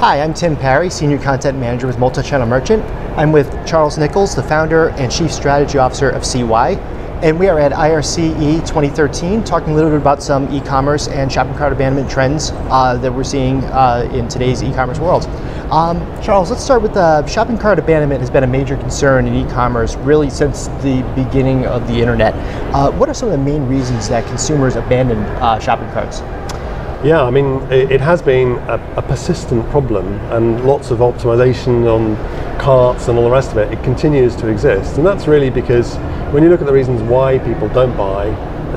Hi, I'm Tim Parry, Senior Content Manager with Multi-Channel Merchant. I'm with Charles Nicholls, the Founder and Chief Strategy Officer of CY. And we are at IRCE 2013, talking a little bit about some e-commerce and shopping cart abandonment trends that we're seeing in today's e-commerce world. Charles, let's start with shopping cart abandonment has been a major concern in e-commerce really since the beginning of the internet. What are some of the main reasons that consumers abandon shopping carts? Yeah, I mean, it has been a persistent problem, and lots of optimization on carts and all the rest of it. It continues to exist, and that's really because when you look at the reasons why people don't buy,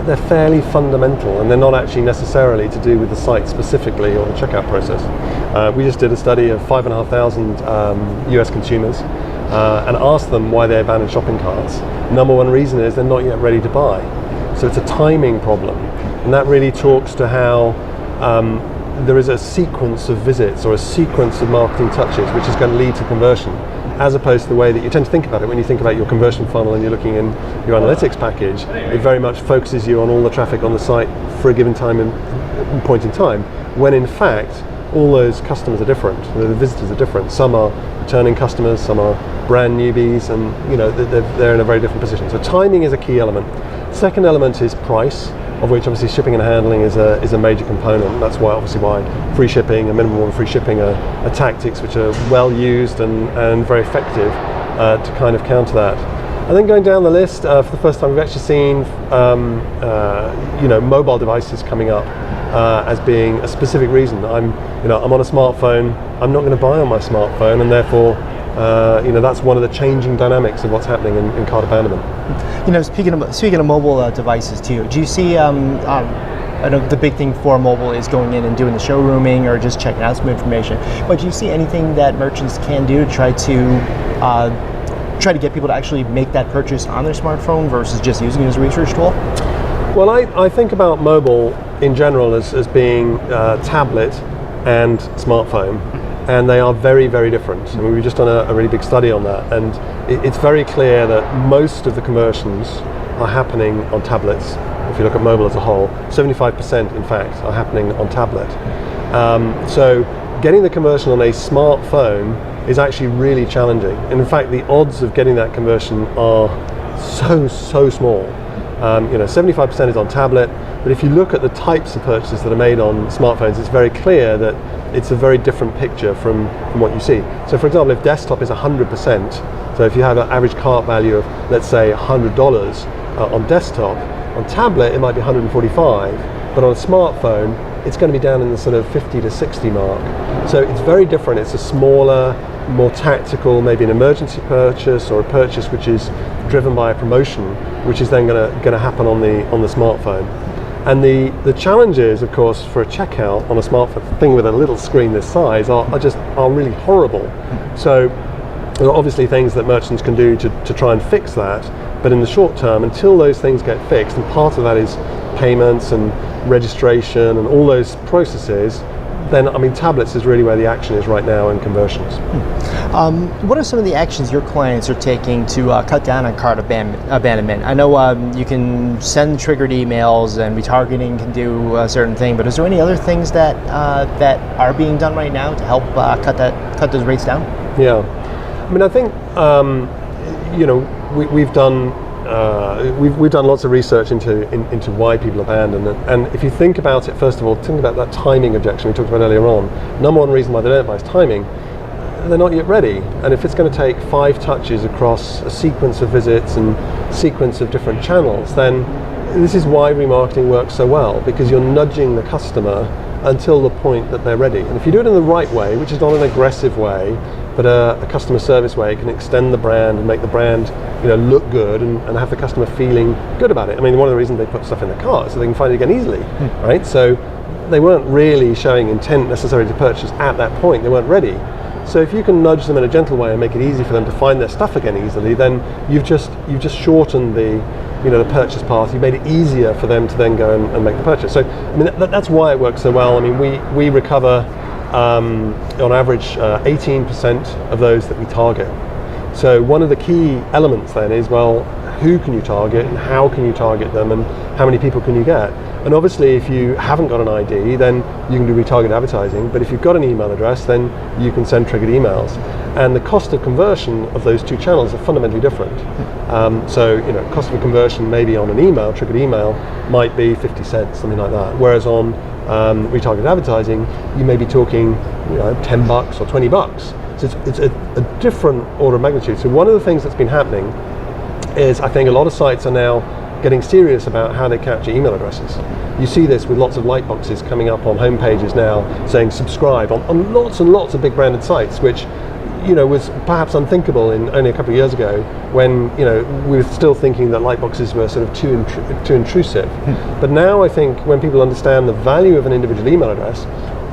they're fairly fundamental, and they're not actually necessarily to do with the site specifically or the checkout process. We just did a study of 5,500 US consumers and asked them why they abandon shopping carts. Number one reason is they're not yet ready to buy. So it's a timing problem, and that really talks to how there is a sequence of visits or a sequence of marketing touches which is going to lead to conversion, as opposed to the way that you tend to think about it when you think about your conversion funnel and you're looking in your analytics package. It very much focuses you on all the traffic on the site for a given time and point in time, when in fact all those customers are different, the visitors are different. Some are returning customers, some are brand newbies, and they're in a very different position. So timing is a key element. Second element is price, of which obviously shipping and handling is a major component. That's why free shipping and minimum order free shipping are tactics which are well used and very effective to kind of counter that. And then going down the list, for the first time we've actually seen mobile devices coming up as being a specific reason. I'm on a smartphone. I'm not going to buy on my smartphone, and therefore that's one of the changing dynamics of what's happening in cart abandonment. Speaking of mobile devices too, do you see, I know the big thing for mobile is going in and doing the showrooming or just checking out some information, but do you see anything that merchants can do to try to get people to actually make that purchase on their smartphone versus just using it as a research tool? Well, I think about mobile in general as being tablet and smartphone. And they are very, very different. I mean, we've just done a really big study on that, and it's very clear that most of the conversions are happening on tablets. If you look at mobile as a whole, 75% in fact are happening on tablet. So getting the conversion on a smartphone is actually really challenging. And in fact, the odds of getting that conversion are so small. 75% is on tablet, but if you look at the types of purchases that are made on smartphones, it's very clear that it's a very different picture from what you see. So for example, if desktop is 100%, so if you have an average cart value of, let's say, $100 on desktop, on tablet it might be 145, but on a smartphone it's going to be down in the sort of 50 to 60 mark. So it's very different. It's a smaller, more tactical, maybe an emergency purchase or a purchase which is driven by a promotion, which is then going to happen on the smartphone. And the challenges, of course, for a checkout on a smartphone thing with a little screen this size are really horrible. So there are obviously things that merchants can do to try and fix that, but in the short term, until those things get fixed, and part of that is payments and registration and all those processes, then tablets is really where the action is right now in conversions. What are some of the actions your clients are taking to cut down on cart abandonment? I know you can send triggered emails and retargeting can do a certain thing, but is there any other things that are being done right now to help cut those rates down? Yeah, I think we've done lots of research into why people abandon, and if you think about it, first of all, think about that timing objection we talked about earlier on. Number one reason why they don't buy is timing. They're not yet ready, and if it's going to take 5 touches across a sequence of visits and sequence of different channels, then this is why remarketing works so well, because you're nudging the customer until the point that they're ready. And if you do it in the right way, which is not an aggressive way, but a customer service way, it can extend the brand and make the brand look good and have the customer feeling good about it. One of the reasons they put stuff in the cart is so they can find it again easily, right? So they weren't really showing intent necessarily to purchase at that point. They weren't ready. So if you can nudge them in a gentle way and make it easy for them to find their stuff again easily, then you've just shortened the purchase path. You made it easier for them to then go and make the purchase. So that's why it works so well. We recover on average 18% of those that we target. So one of the key elements then is, well, who can you target and how can you target them and how many people can you get? And obviously, if you haven't got an ID, then you can do retargeted advertising. But if you've got an email address, then you can send triggered emails. And the cost of conversion of those two channels are fundamentally different. So, cost of a conversion maybe on an email, triggered email, might be 50 cents, something like that. Whereas on retargeted advertising, you may be talking, $10 or $20. So it's a different order of magnitude. So one of the things that's been happening is I think a lot of sites are now getting serious about how they capture email addresses. You see this with lots of light boxes coming up on home pages now saying subscribe on lots and lots of big branded sites, which was perhaps unthinkable in only a couple of years ago when we were still thinking that light boxes were sort of too intrusive. But now I think when people understand the value of an individual email address,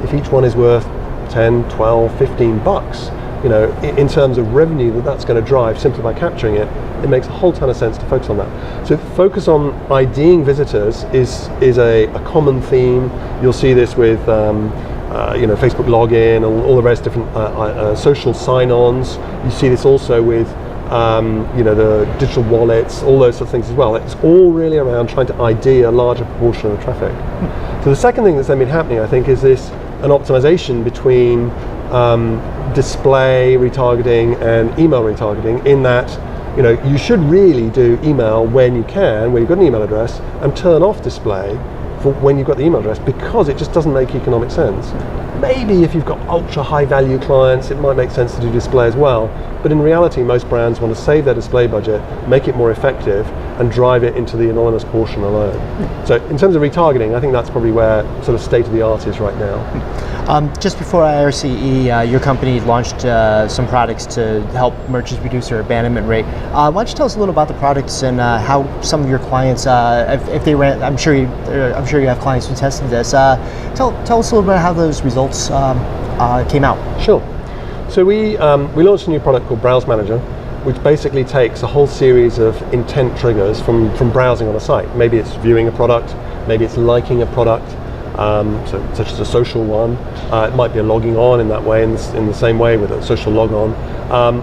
if each one is worth 10, 12, 15 bucks, in terms of revenue that's going to drive simply by capturing it, it makes a whole ton of sense to focus on that. So focus on IDing visitors is a common theme. You'll see this with Facebook login and all the rest of different social sign-ons. You see this also with the digital wallets, all those sorts of things as well. It's all really around trying to ID a larger proportion of the traffic. So the second thing that's then been happening, I think, is an optimization between display retargeting and email retargeting, in that you should really do email when you can, when you've got an email address, and turn off display for when you've got the email address, because it just doesn't make economic sense. Maybe if you've got ultra high value clients, it might make sense to do display as well, but in reality most brands want to save their display budget, make it more effective, and drive it into the anonymous portion alone. So in terms of retargeting, I think that's probably where sort of state of the art is right now. Just before IRCE, your company launched some products to help merchants reduce their abandonment rate. Why don't you tell us a little about the products and how some of your clients, if they ran, I'm sure you have clients who tested this. Tell us a little bit how those results came out. Sure. So we launched a new product called Browse Manager, which basically takes a whole series of intent triggers from browsing on a site. Maybe it's viewing a product, maybe it's liking a product, such as a social one. It might be a logging on in that way, in the same way with a social log on,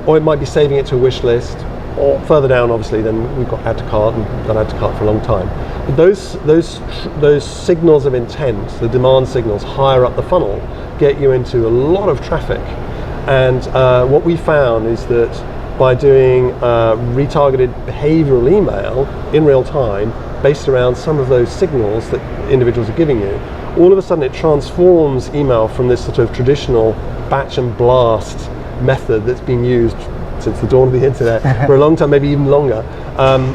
or it might be saving it to a wish list, or further down obviously then we've got add to cart, and we've done add to cart for a long time. But those signals of intent, the demand signals higher up the funnel, get you into a lot of traffic. And what we found is that by doing retargeted behavioral email in real time based around some of those signals that individuals are giving you, all of a sudden it transforms email from this sort of traditional batch and blast method that's been used since the dawn of the internet for a long time, maybe even longer,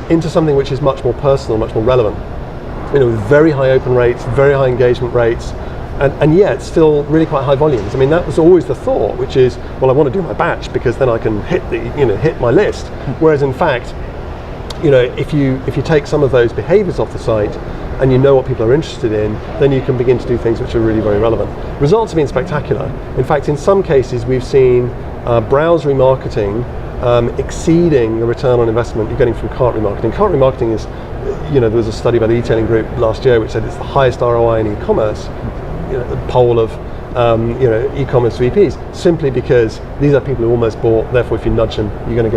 into something which is much more personal, much more relevant. With very high open rates, very high engagement rates, and yet still really quite high volumes. I mean, that was always the thought, which is, well, I want to do my batch because then I can hit my list. Whereas in fact, if you take some of those behaviors off the site and you know what people are interested in, then you can begin to do things which are really very relevant. Results have been spectacular. In fact, in some cases we've seen browse remarketing exceeding the return on investment you're getting from cart remarketing. Cart remarketing is, there was a study by the e-tailing group last year which said it's the highest ROI in e-commerce, the poll of e-commerce VPs, simply because these are people who almost bought, therefore if you nudge them you're going to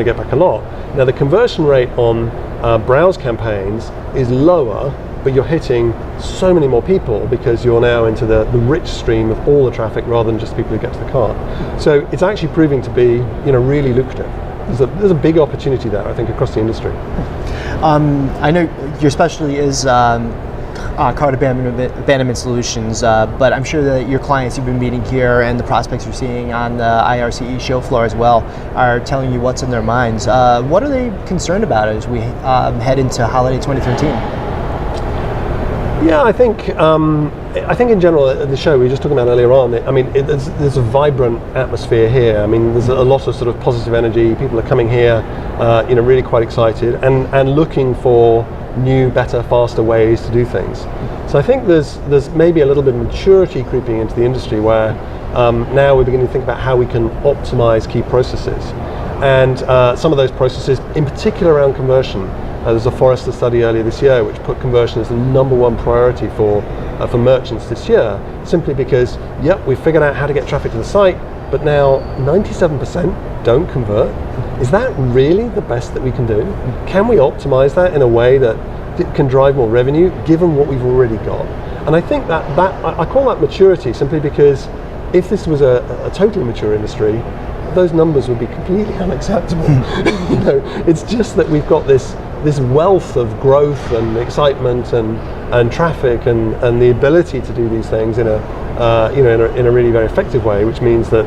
get back a lot. Now the conversion rate on browse campaigns is lower, but you're hitting so many more people because you're now into the rich stream of all the traffic rather than just people who get to the cart. So it's actually proving to be really lucrative. There's a big opportunity there, I think, across the industry. I know your specialty is cart abandonment solutions, but I'm sure that your clients you've been meeting here and the prospects you're seeing on the IRCE show floor as well are telling you what's in their minds. What are they concerned about as we head into holiday 2013? Yeah, I think in general at the show we were just talking about earlier on, there's a vibrant atmosphere here. I mean, there's a lot of sort of positive energy. People are coming here, really quite excited and looking for new, better, faster ways to do things. So I think there's maybe a little bit of maturity creeping into the industry where now we're beginning to think about how we can optimize key processes. And some of those processes, in particular around conversion, there's a Forrester study earlier this year which put conversion as the #1 priority for merchants this year, simply because, we've figured out how to get traffic to the site, but now 97% don't convert. Is that really the best that we can do? Can we optimize that in a way that can drive more revenue given what we've already got. And I think that I call that maturity simply because if this was a totally mature industry, those numbers would be completely unacceptable. You know, it's just that we've got this wealth of growth and excitement and traffic and the ability to do these things in a really very effective way, which means that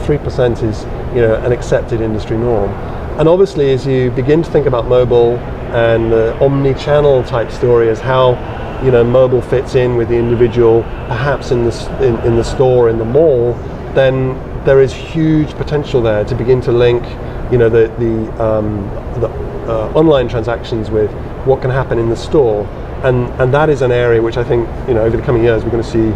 3% is an accepted industry norm. And obviously, as you begin to think about mobile and the omni-channel type story as how mobile fits in with the individual, perhaps in the store, in the mall, then there is huge potential there to begin to link the online transactions with what can happen in the store, and that is an area which I think over the coming years we're going to see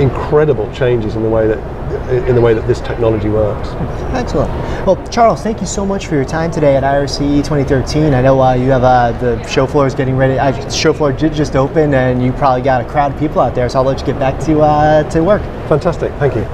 incredible changes in the way that this technology works. Excellent. Well, Charles, thank you so much for your time today at IRCE 2013. I know you have the show floor is getting ready. The show floor did just open, and you probably got a crowd of people out there. So I'll let you get back to work. Fantastic. Thank you.